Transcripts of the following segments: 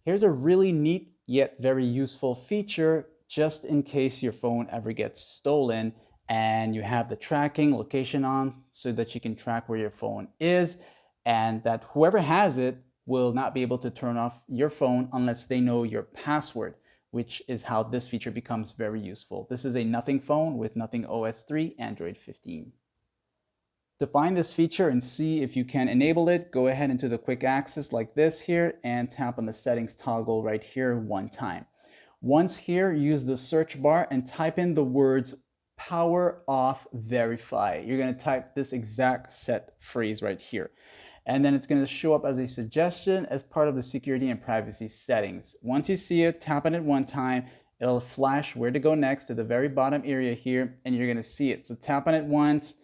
Here's a really neat yet very useful feature just in case your phone ever gets stolen and you have the tracking location on so that you can track where your phone is and that whoever has it will not be able to turn off your phone unless they know your password, which is how this feature becomes very useful. This is a Nothing phone with Nothing OS 3 Android 15. To find this feature and see if you can enable it, go ahead into the quick access like this here and tap on the settings toggle right here one time. Once here, use the search bar and type in the words power off verify. You're going to type this exact set phrase right here. And then it's going to show up as a suggestion as part of the security and privacy settings. Once you see it, tap on it one time. It'll flash where to go next to the very bottom area here, and you're going to see it. So tap on it once.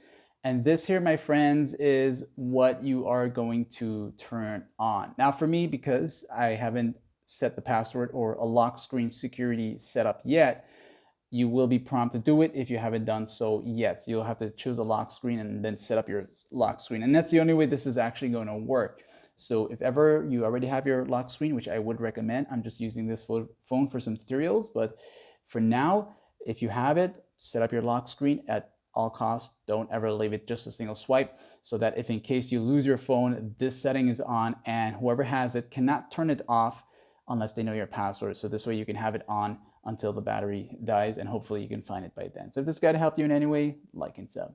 And this here, my friends, is what you are going to turn on. Now for me, because I haven't set the password or a lock screen security setup yet, you will be prompted to do it if you haven't done so yet. So you'll have to choose a lock screen and then set up your lock screen. And that's the only way this is actually going to work. So if ever you already have your lock screen, which I would recommend, I'm just using this phone for some tutorials, but for now, if you have it, set up your lock screen at all costs. Don't ever leave it just a single swipe, so that if in case you lose your phone, this setting is on and whoever has it cannot turn it off unless they know your password. So this way you can have it on until the battery dies, and hopefully you can find it by then. So if this guide helped you in any way, like and sub.